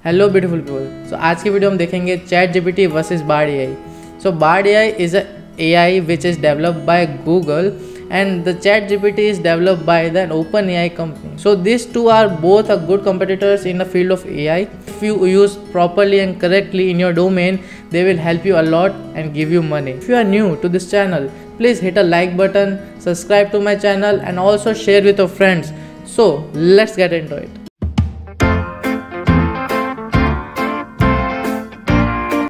Hello beautiful people. सो आज की video हम देखेंगे chat GPT versus Bard AI. So Bard AI is a AI which is developed by Google and the chat GPT is developed by the open AI company. So these two are both a good competitors in the field of AI. If you use properly and correctly in your domain, they will help you a lot and give you money. If you are new to this channel, please hit a like button, subscribe to my channel and also share with your friends. So let's get into it.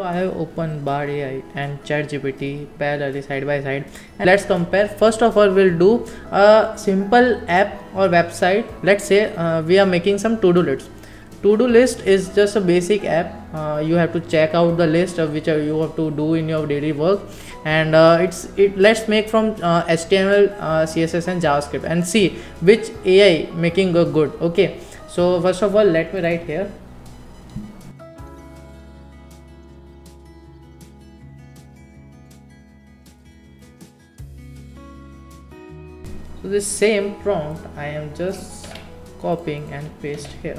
I have opened bardAI and ChatGPT parallelly side by side, and let's compare. First of all, we'll do a simple app or website. Let's say we are making some to-do lists. To-do list is just a basic app. You have to check out the list of which you have to do in your daily work, and let's make from HTML, CSS and JavaScript and see which AI making good. Okay, so first of all, let me write here. So this same prompt I am just copying and paste here.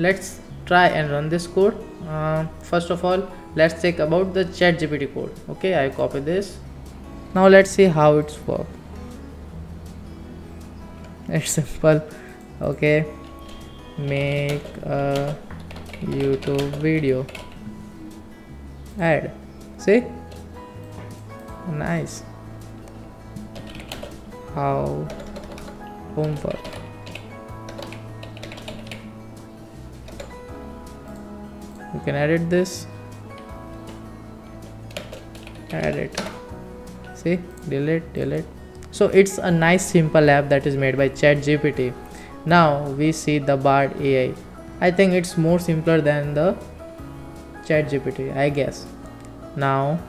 Let's try and run this code. First of all, let's check about the ChatGPT code. Okay, I copy this. Now let's see how it's work. It's simple. Okay, make a YouTube video, add. See, nice. How homework. You can edit this, edit, see, delete. So it's a nice simple app that is made by ChatGPT. Now we see the Bard AI. I think it's more simpler than the ChatGPT, I guess. Now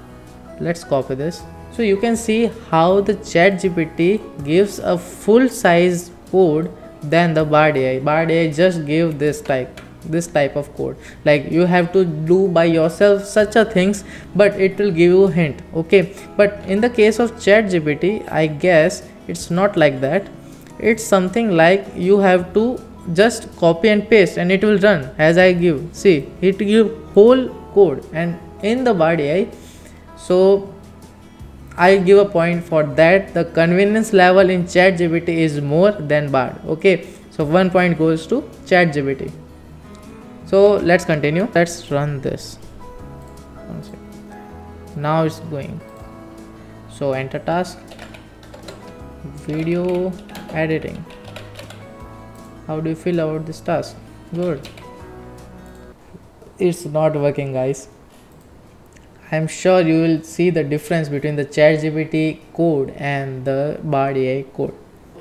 let's copy this. So you can see how the ChatGPT gives a full size code than the bardAI. bardAI just give this type of code, like you have to do by yourself such a things, but it will give you a hint. Okay, but in the case of ChatGPT, I guess it's not like that. It's something like you have to just copy and paste and it will run as I give. See, it give whole code. And in the bardAI, so I give a point for that. The convenience level in ChatGPT is more than Bard. Okay, so 1 point goes to ChatGPT. So let's continue. Let's run this. Now it's going. So enter task, video editing. How do you feel about this task? Good. It's not working, guys. I'm sure you will see the difference between the ChatGPT code and the bardAI code.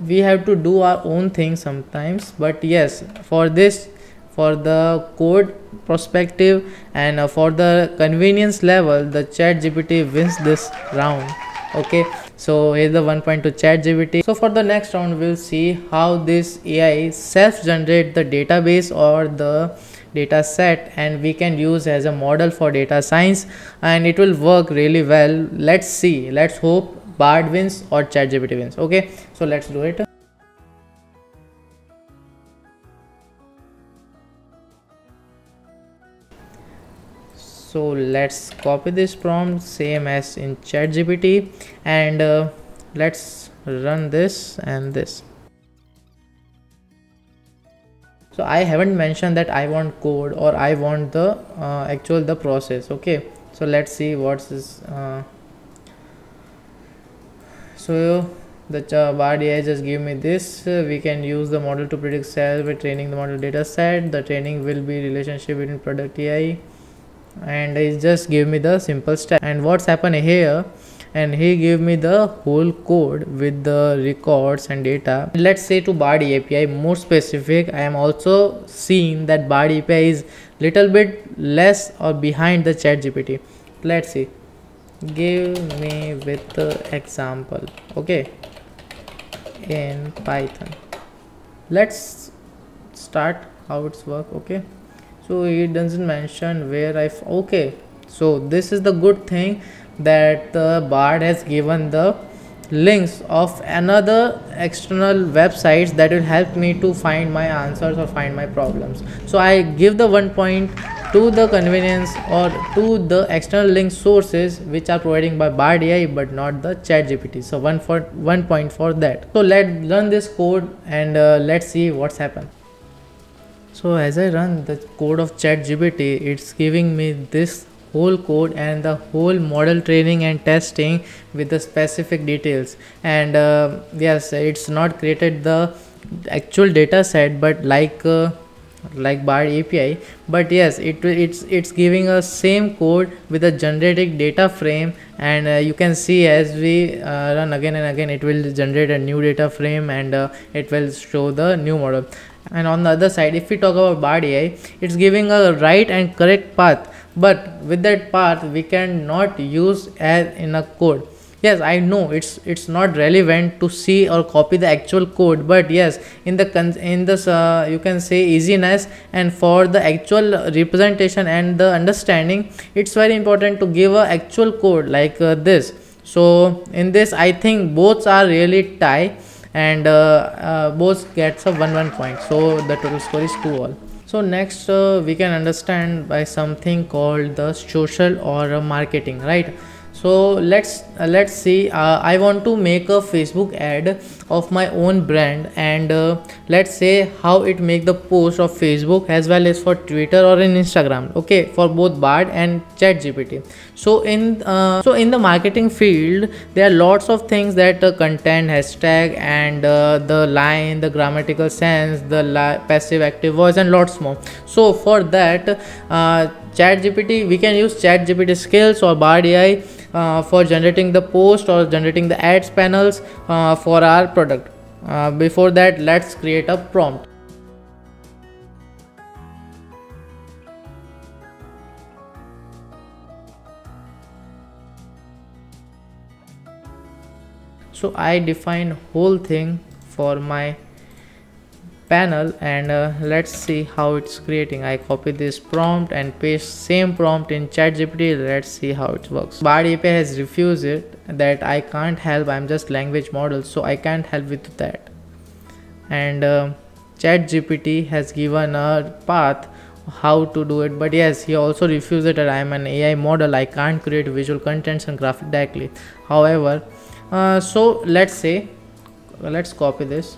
We have to do our own thing sometimes, but yes, for this, for the code perspective and for the convenience level, the ChatGPT wins this round. Okay, so here's the 1 point to ChatGPT. So for the next round, we'll see how this AI self-generate the database or the data set, and we can use as a model for data science, and it will work really well. Let's see, let's hope Bard wins or ChatGPT wins. Okay, so let's do it. So let's copy this prompt same as in ChatGPT, and let's run this and this. So I haven't mentioned that I want code or I want the the process. Okay, so let's see what's this. So the bardAI just give me this. We can use the model to predict sales by training the model data set. The training will be relationship between product AI, and it just give me the simple step. And what's happened here, and he gave me the whole code with the records and data. Let's say to Bard API more specific, I am also seeing that Bard API is little bit less or behind the ChatGPT. Let's see, give me with the example. Okay, in Python, let's start how it's work. Okay, so it doesn't mention where okay, so this is the good thing that the Bard has given the links of another external websites that will help me to find my answers or find my problems. So I give the 1 point to the convenience or to the external link sources which are providing by bardAI but not the ChatGPT. So 1 point for that. So let's run this code and let's see what's happened. So as I run the code of ChatGPT, it's giving me this whole code and the whole model training and testing with the specific details. And yes, it's not created the actual data set, but like Bard API, but yes, it's giving us same code with a generating data frame. And you can see as we run again and again, it will generate a new data frame and it will show the new model. And on the other side, if we talk about bardAI, it's giving a right and correct path, but with that path we cannot use as in a code. Yes, I know it's not relevant to see or copy the actual code, but yes, in this you can say easiness and for the actual representation and the understanding, it's very important to give a actual code like this. So in this, I think both are really tie, and both gets a 1 point, so the total score is 2-all. So next we can understand by something called the social or marketing, right? So let's see. I want to make a Facebook ad of my own brand, and let's say how it make the post of Facebook as well as for Twitter or in Instagram, okay, for both Bard and ChatGPT. So in the marketing field, there are lots of things that content, hashtag, and the line, the grammatical sense, the passive active voice, and lots more. So for that, ChatGPT, we can use ChatGPT skills or bardAI for generating the post or generating the ads panels for our product. Before that, let's create a prompt. So I define whole thing for my panel, and let's see how it's creating. I copy this prompt and paste same prompt in ChatGPT. Let's see how it works. Bard API has refused it, that I can't help, I'm just language model, so I can't help with that. And ChatGPT has given a path how to do it, but yes, he also refused it that I am an AI model, I can't create visual contents and graphic directly. However, so let's copy this.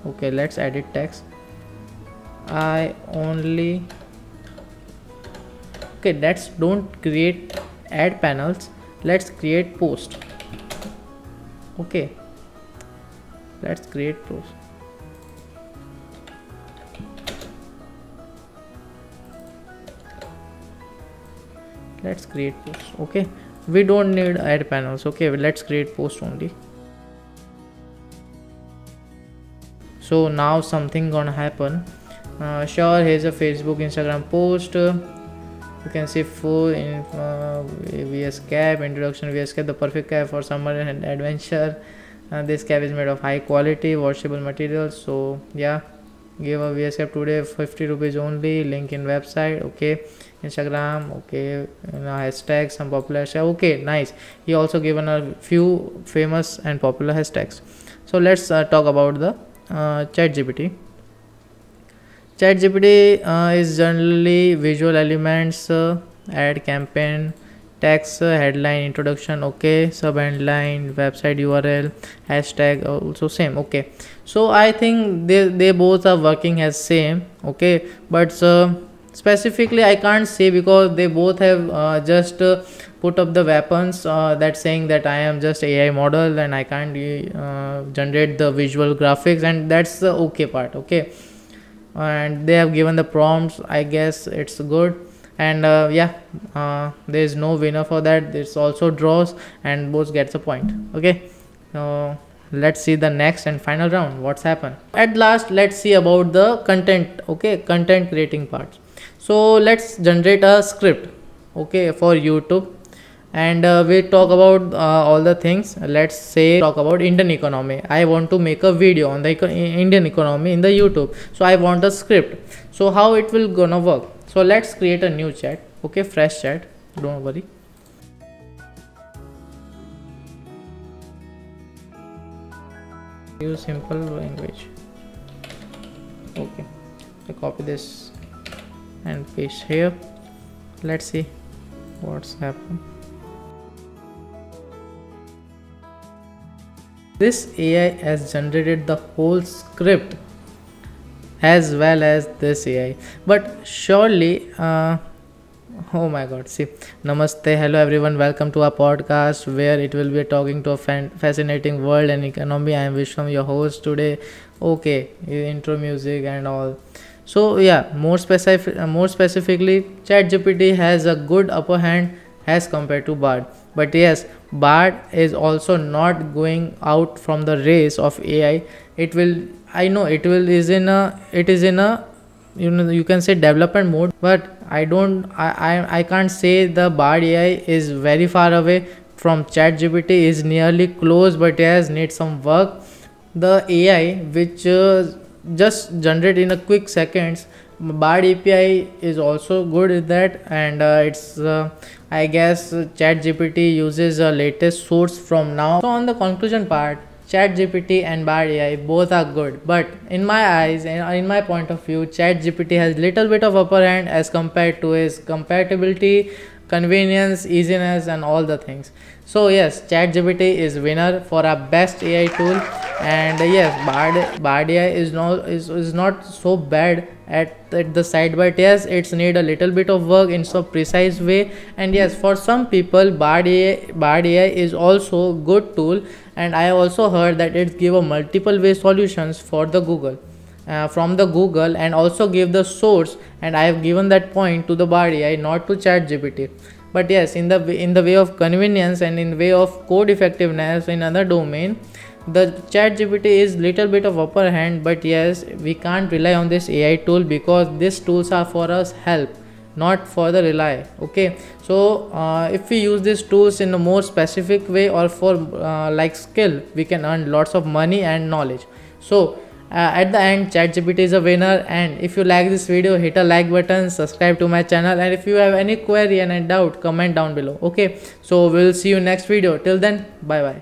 Okay, let's edit text. I only, okay, let's don't create ad panels, let's create post. Okay, let's create post. Let's create post. Okay, we don't need ad panels. Okay, let's create post only. So now something gonna happen. Sure, here's a Facebook, Instagram post. You can see full in VS cap, introduction VS cap, the perfect cap for summer and adventure. This cap is made of high quality washable materials. So yeah, give a VS cap today, 50 rupees only, link in website. Okay, Instagram, okay, hashtag, some popular hashtag. Okay, nice. He also given a few famous and popular hashtags. So let's talk about the ChatGPT. ChatGPT is generally visual elements, ad campaign, text, headline, introduction, okay, sub headline, website URL, hashtag, also same. Okay, so I think they both are working as same. Okay, but specifically I can't say because they both have just put up the weapons that saying that I am just AI model and I can't generate the visual graphics, and that's the okay part. Okay, and they have given the prompts, I guess it's good. And yeah, there is no winner for that. It's also draws and both gets a point. Okay, so let's see the next and final round what's happened. At last, let's see about the content. Okay, content creating parts. So let's generate a script, okay, for YouTube, and we talk about all the things. Let's say talk about Indian economy. I want to make a video on the Indian economy in the YouTube, so I want a script. So how it will gonna work? So let's create a new chat. Okay, fresh chat, don't worry. use simple language. Okay, I copy this and paste here. Let's see what's happened. This AI has generated the whole script as well as this AI, but surely oh my god, see, namaste, hello everyone, welcome to our podcast where it will be talking to a fascinating world and economy. I am Vishwam, your host today. Okay, intro music and all. So yeah, more specifically, ChatGPT has a good upper hand as compared to Bard. But yes, Bard is also not going out from the race of AI. It will, I know it is in a you can say development mode, but I can't say the bard AI is very far away from ChatGPT, is nearly close, but yes, needs some work. The AI which just generate in a quick seconds, bard API is also good at that, and it's I guess ChatGPT uses a latest source from now. So on the conclusion part, ChatGPT and bardAI both are good, but in my eyes and in my point of view, ChatGPT has little bit of upper hand as compared to its compatibility, convenience, easiness, and all the things. So yes, ChatGPT is winner for our best AI tool, and yes, bardAI is not so bad at the side, but yes, it's need a little bit of work in so precise way. And yes, for some people, bardAI is also good tool, and I also heard that it give a multiple way solutions for the Google. From the Google, and also give the source, and I have given that point to the bardAI, not to ChatGPT. But yes, in the way of convenience and in way of code effectiveness in other domain, the ChatGPT is little bit of upper hand. But yes, we can't rely on this AI tool because these tools are for us help, not for the rely. Okay, so if we use these tools in a more specific way or for like skill, we can earn lots of money and knowledge. So at the end, ChatGPT is a winner. And if you like this video, hit a like button, subscribe to my channel, and if you have any query and a doubt, comment down below. Okay, so we'll see you next video. Till then, bye bye.